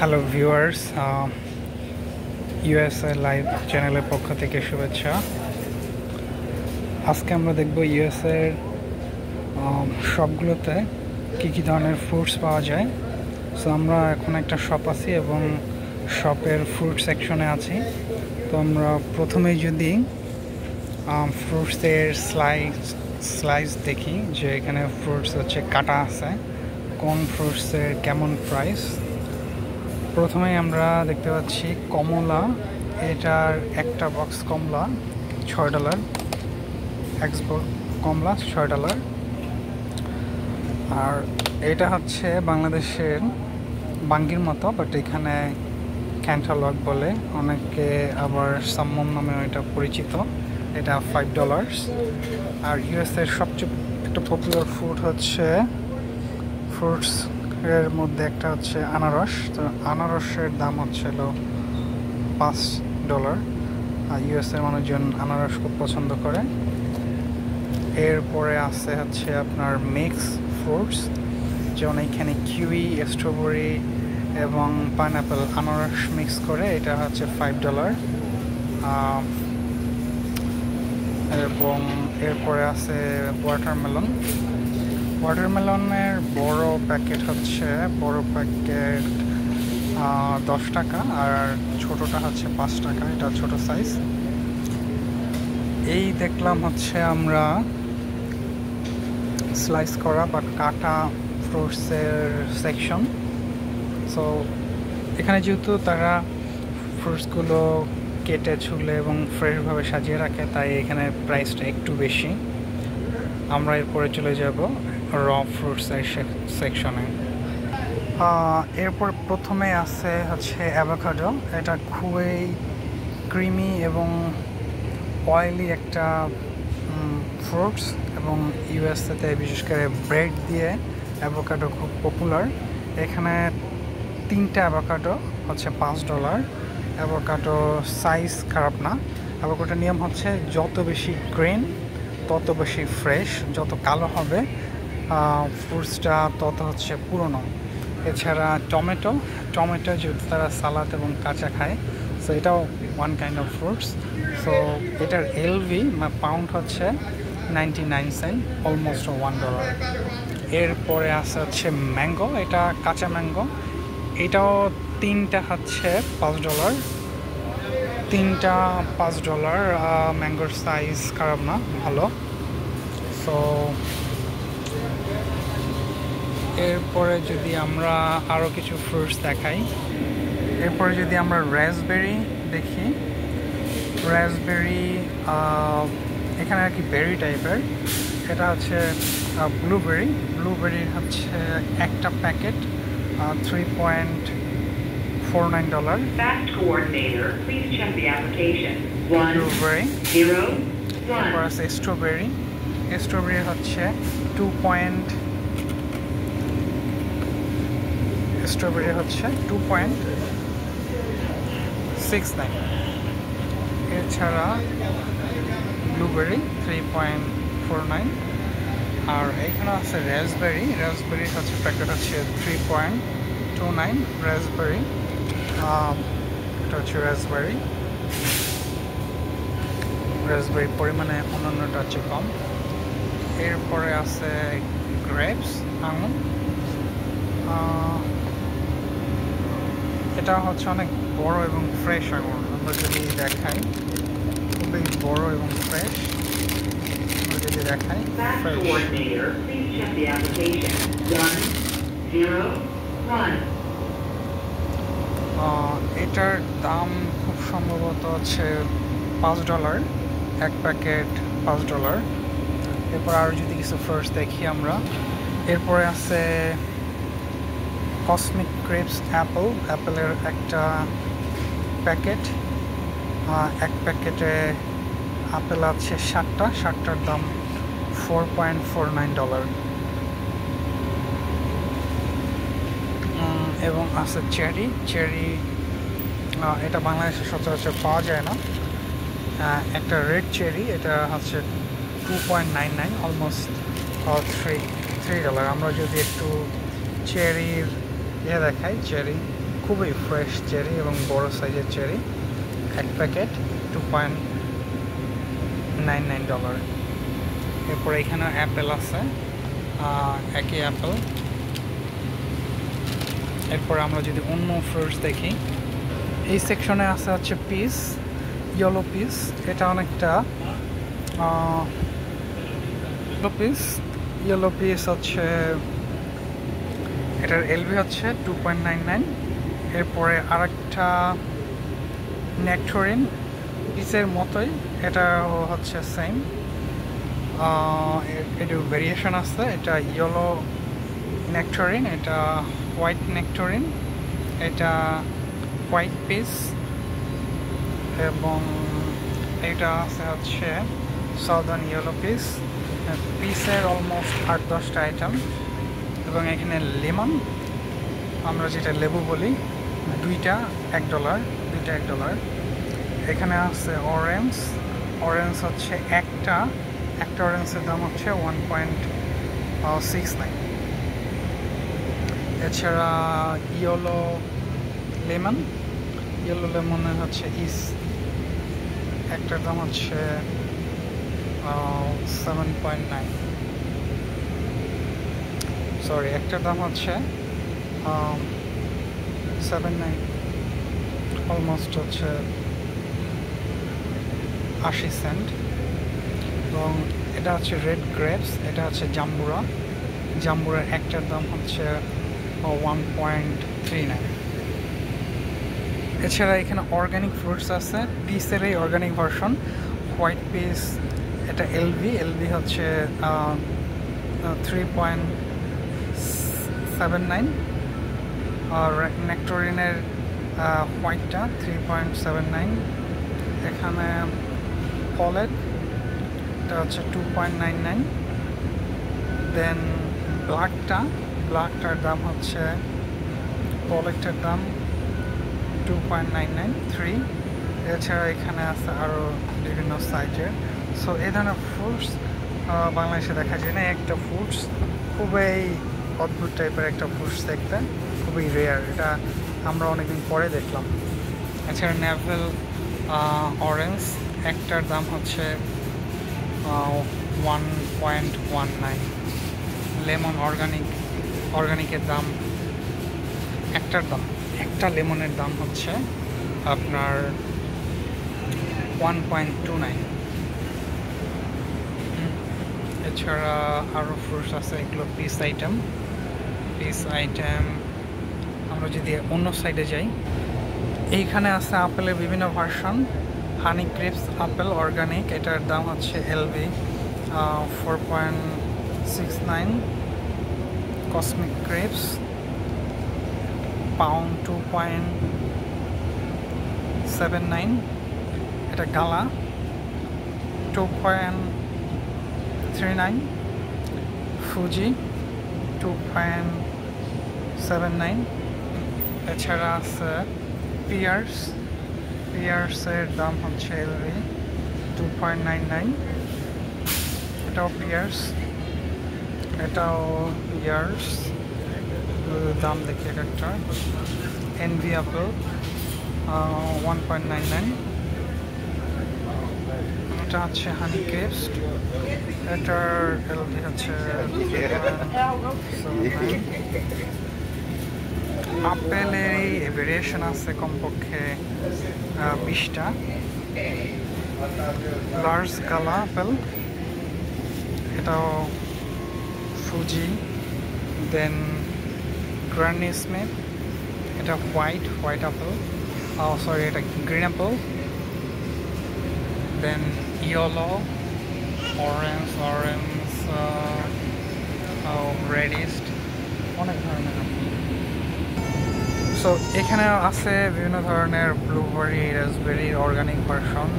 Hello viewers, USA live চ্যানেলের পক্ষ থেকে শুভেচ্ছা। আজকে আমরা দেখব ইউএসএর শপগুলোতে কী কী ধরনের ফ্রুটস পাওয়া যায়। সো আমরা এখন একটা শপ আছি এবং শপের ফ্রুট সেকশনে আছি। তো আমরা প্রথমেই যদি ফ্রুটসের স্লাইস দেখি যে এখানে ফ্রুটস হচ্ছে কাটা আছে, কোন ফ্রুটসের কেমন প্রাইস। প্রথমেই আমরা দেখতে পাচ্ছি কমলা, এটার একটা বক্স কমলা $6, এক্সপোর্ট কমলা $6। আর এটা হচ্ছে বাংলাদেশের বাঙ্গির মতো, বাট এখানে ক্যান্টালক বলে, অনেকে আবার সাম্মন নামে এটা পরিচিত। এটা $5। আর ইউএসএর সবচেয়ে একটা পপুলার ফ্রুট হচ্ছে ফ্রুটস এর মধ্যে একটা হচ্ছে আনারস। তো আনারসের দাম হচ্ছিল $5। আর ইউএসএর মানুষজন আনারস খুব পছন্দ করে। এরপরে আছে হচ্ছে আপনার মিক্স ফ্রুটস, যেমন এখানে কিউই, স্ট্রবেরি এবং পাইনঅ্যাপেল আনারস মিক্স করে, এটা হচ্ছে $5। এবং এরপরে আছে ওয়াটারমেলনের বড় প্যাকেট হচ্ছে $10, আর ছোটটা হচ্ছে $5। এটা ছোট সাইজ। এই দেখলাম হচ্ছে আমরা স্লাইস করা বা কাটা ফ্রুটসের সেকশন। সো এখানে যেহেতু তারা ফ্রুটসগুলো কেটে ছুলে এবং ফ্রেশভাবে সাজিয়ে রাখে, তাই এখানে প্রাইসটা একটু বেশি। আমরা এরপরে চলে যাব র ফ্রুটসের সেকশনে। এরপর প্রথমে আছে হচ্ছে অ্যাভোকাডো। এটা খুবই ক্রিমি এবং অয়েলি একটা ফ্রুটস, এবং ইউএসএতে বিশেষ করে ব্রেড দিয়ে অ্যাভোকাডো খুব পপুলার। এখানে 3টা অ্যাভোকাডো হচ্ছে $5। অ্যাভোকাডো সাইজ খারাপ না। অ্যাভোকাডোর নিয়ম হচ্ছে যত বেশি গ্রিন তত বেশি ফ্রেশ, যত কালো হবে ফ্রুটসটা তত হচ্ছে পুরনো। এছাড়া টমেটো যেহেতু তারা সালাদ এবং কাঁচা খায়, সো এটাও one kind of fruits. So এটার এলভি পাউন্ড হচ্ছে 99 সেন্ট, অলমোস্ট $1। এরপরে আছে হচ্ছে ম্যাঙ্গো, এটা কাঁচা ম্যাঙ্গো, এটাও 3টা হচ্ছে $5। 3টা $5। ম্যাঙ্গোর সাইজ খারাপ না, ভালো। সো এরপরে যদি আমরা আরও কিছু ফ্রুটস দেখাই, এরপরে যদি আমরা রাসবেরি দেখি, রাসবেরি এখানে আর কি বেরি টাইপের। এটা হচ্ছে ব্লুবেরি হচ্ছে একটা প্যাকেট $3.49। ব্লুবেরি। এরপর আছে স্ট্রবেরি হচ্ছে $2.69। এছাড়া ব্লুবেরি $3.49। আর এখানে আছে রাসবেরি হচ্ছে প্যাকেট হচ্ছে $3.29। রাসবেরি, এটা হচ্ছে রাসবেরি পরিমাণে অন্যান্যটা হচ্ছে কম। এরপরে আছে গ্রেপস, আঙুর। এটা হচ্ছে অনেক বড় এবং ফ্রেশ আঙুর। আমরা যদি দেখাই, খুবই বড় এবং ফ্রেশ। আমরা যদি দেখাই, এটার দাম খুব সম্ভবত হচ্ছে $5, এক প্যাকেট $5। এরপর আরও যদি কিছু ফ্রুটস দেখি আমরা, এরপরে আছে কসমিক ক্রেপস অ্যাপেলের একটা প্যাকেট। এক প্যাকেটে আপেল আছে 7টার দাম $4.49। এবং আছে চেরি, এটা বাংলাদেশে সচরাচর পাওয়া যায় না। একটা রেড চেরি, এটা হচ্ছে $2.99, অলমোস্ট $3। আমরা যদি একটু চেরির দেখাই, চেরি খুবই ফ্রেশ চেরি এবং বড় সাইজের চেরি, এক প্যাকেট $2.99। এরপর এখানে অ্যাপেল আছে, একই অ্যাপেল। এরপর আমরা যদি অন্য ফ্রুটস দেখি, এই সেকশনে আছে হচ্ছে পিস, ইয়েলো পিস। এটা অনেকটা ইয়েলো পিস হচ্ছে, এটার এলবি হচ্ছে 2.99। এরপরে আরেকটা নেক্টরিন পিসের মতোই, এটা হচ্ছে সেম, এটার ভেরিয়েশন আছে। এটা ইয়েলো নেক্টরিন, এটা হোয়াইট নেক্টরিন, এটা হোয়াইট পিস, এবং এটা আছে হচ্ছে সাউদার্ন ইয়েলো পিস। পিসের অলমোস্ট 8-10টা আইটেম। এবং এখানে লেমন, আমরা যেটা লেবু বলি, দুইটা $1। এখানে আছে অরেঞ্জ হচ্ছে একটা অরেঞ্জের দাম হচ্ছে 1.69। এছাড়া ইয়েলো লেমনের হচ্ছে একটার দাম হচ্ছে 7.9, সরি, একটার দাম হচ্ছে 7.9, অলমোস্ট হচ্ছে 80 সেন্ট। এবং এটা হচ্ছে রেড গ্রেপস, এটা হচ্ছে জাম্বুরার একটার দাম হচ্ছে 1.39। এছাড়া এখানে অর্গানিক ফ্রুটস আছে, পিসের এই অর্গানিক ভার্সন, হোয়াইট পিস, এটা এলভি হচ্ছে 3.79, আর নেক্টরিনের হোয়াইটটা 3.79। এখানে পলেট, এটা হচ্ছে 2.99। দেন ব্ল্যাকটার দাম হচ্ছে, পলেটের দাম 2.993। এছাড়া এখানে আছে আরও বিভিন্ন সাইজের। সো এই ধরনের ফ্রুটস বাংলাদেশে দেখা যায় না। একটা ফ্রুটস খুবই অদ্ভুত টাইপের একটা ফ্রুটস দেখতে, খুবই রেয়ার, এটা আমরা অনেকদিন পরে দেখলাম। এছাড়া নেভেল অরেঞ্জ, একটার দাম হচ্ছে 1.19। লেমন অর্গানিকের দাম, একটা লেমনের দাম হচ্ছে আপনার 1.29। এছাড়া আরও ফ্রুটস আছে, এগুলো পিস আইটেম। আমরা যদি অন্য সাইডে যাই, এইখানে আছে আপেলের বিভিন্ন ভার্সন। হানি ক্রিপস আপেল অর্গানিক, এটার দাম হচ্ছে এলবি 4.69। Cosmic Cripps pound 2.79। এটা গালা 2.39। ফুজি 2.79। এছাড়া আছে পিয়ার্সের দাম হচ্ছে এলভি 2.99। এটাও পিয়ার্স, এটাও পিয়ার্স, দাম দেখি একটা। Envy apple 1.99। এটা হচ্ছে হানি ক্রিপস, এটার এলভি হচ্ছে আপেলের এই ভেরিয়েশন আছে কমপক্ষে 20টা। লার্জ গালা আপেল, এটাও ফুজি। দেন গ্রানি স্মিথ, এটা হোয়াইট আপেল, সরি, এটা গ্রিন আপেল। দেন ইয়েলো, অরেঞ্জ, রেডিস্ট, অনেক ধরনের। সো এখানে আছে বিভিন্ন ধরনের blueberry, raspberry organic version,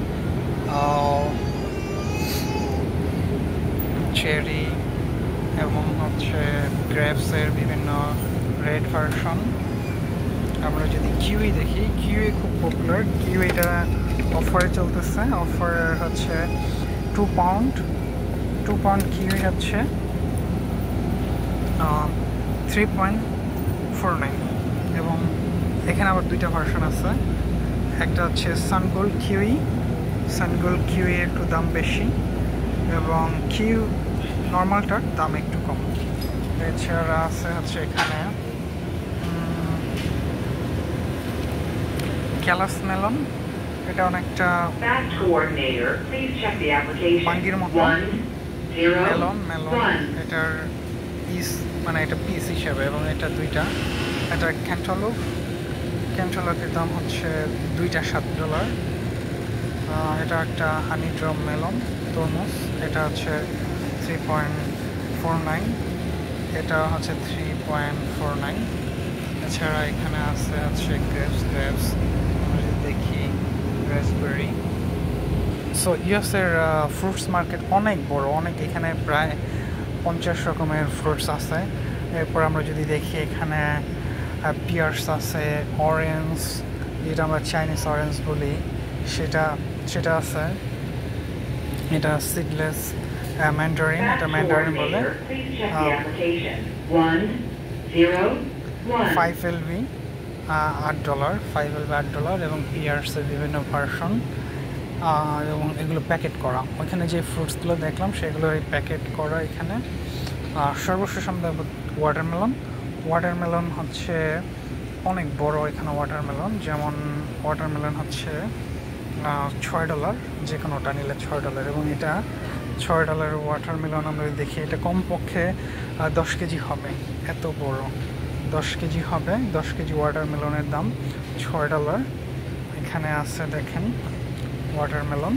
cherry, এবং হচ্ছে গ্রেপসের বিভিন্ন রেড ভার্সন। আমরা যদি কিউই দেখি, কিউই খুব পপুলার। কিউইটা অফারে চলতেছে, অফার হচ্ছে 2 পাউন্ড কিউই হচ্ছে 3.49। এবং এখানে আবার দুইটা ভার্সন আছে, একটা হচ্ছে সানগোল্ড কিউই, সানগোল্ড কিউই একটু দাম বেশি এবং কিউ নর্মালটার দাম একটু কম। এছাড়া আছে হচ্ছে এখানে ক্যালাস মেলন, এটা অনেকটা বাঙ্গির মতো মেলন, এটার পিস মানে এটা পিস হিসাবে, এবং এটা দুইটা। এটা ক্যান্টালুপের দাম হচ্ছে দুইটা $7। এটা একটা হানি ড্রপ মেলন তরমুজ, এটা হচ্ছে 3.49, এটা হচ্ছে 3.49। এছাড়া এখানে আছে গ্রেপস, আমরা যদি দেখি রাসবেরি। সো ইউএসের ফ্রুটস মার্কেট অনেক বড়, অনেক, এখানে প্রায় 50 রকমের ফ্রুটস আছে। এরপর আমরা যদি দেখি এখানে পিয়ার্স আছে, অরেঞ্জ, যেটা আমরা চাইনিজ অরেঞ্জ বলি সেটা আছে। এটা সিডলেস ম্যান্ডারিন, এটা ম্যান্ডারিন বলে। 5LV $8, 5LV $8, এবং পিয়ার্সের বিভিন্ন ভার্সন, এবং এগুলো প্যাকেট করা। ওইখানে যে ফ্রুটসগুলো দেখলাম সেগুলো প্যাকেট করা এখানে। সর্বশেষ আমরা ওয়াটারমেলন হচ্ছে অনেক বড় এখানে ওয়াটারমেলন, যেমন ওয়াটারমেলন হচ্ছে $6, যে কোনোটা নিলে $6, এবং এটা $6 ওয়াটারমেলন। আমরা দেখি এটা কমপক্ষে 10 কেজি হবে, এত বড় 10 কেজি হবে। 10 কেজি ওয়াটারমেলনের দাম $6। এখানে আছে দেখেন ওয়াটারমেলন,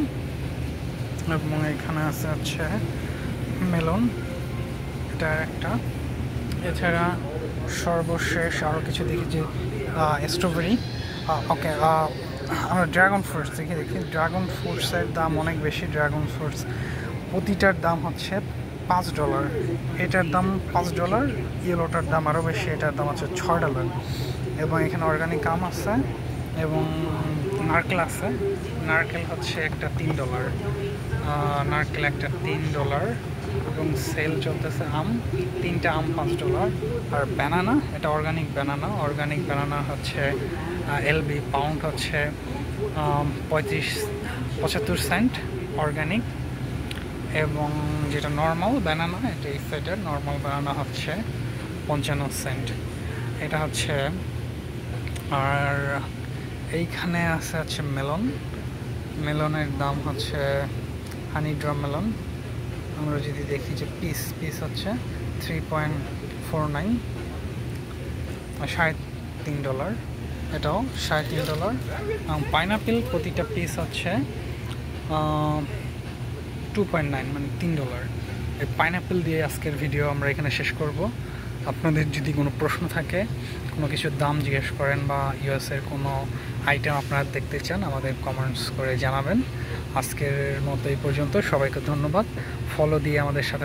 এবং এখানে আছে হচ্ছে মেলন, এটা একটা। এছাড়া সর্বশেষ আরও কিছু দেখি যে স্ট্রবেরি। ওকে, আমরা ড্রাগন ফ্রুটস দেখি। ড্রাগন ফ্রুটসের দাম অনেক বেশি। ড্রাগন ফ্রুটস প্রতিটার দাম হচ্ছে $5, এটার দাম $5, ইয়েলোটার দাম আরও বেশি, এটার দাম হচ্ছে $6। এবং এখানে অর্গানিক আম আছে এবং নারকেল আছে। নারকেল হচ্ছে একটা $3, নারকেল একটা $3, এবং সেল চলতেছে আম, 3টা আম $5। আর ব্যানানা, এটা অর্গানিক ব্যানানা হচ্ছে LB পাউন্ড হচ্ছে 75 সেন্ট অর্গানিক, এবং যেটা নর্মাল ব্যানানা, এটা এই সাইডের নর্মাল ব্যানানা হচ্ছে 55 সেন্ট, এটা হচ্ছে। আর এইখানে আছে মেলনের দাম হচ্ছে হানি ড্রপ মেলন। আমরা যদি দেখি যে পিস হচ্ছে 3.49, $3.5, এটাও $3.5। পাইনাপেল প্রতিটা পিস হচ্ছে 2.9, মানে $3। এই পাইনাপেল দিয়ে আজকের ভিডিও আমরা এখানে শেষ করব। আপনাদের যদি কোনো প্রশ্ন থাকে, কোনো কিছুর দাম জিজ্ঞেস করেন, বা ইউএসের কোনো আইটেম আপনারা দেখতে চান, আমাদের কমেন্টস করে জানাবেন। আজকের মতো এই পর্যন্ত, সবাইকে ধন্যবাদ। ফলো দিয়ে আমাদের সাথে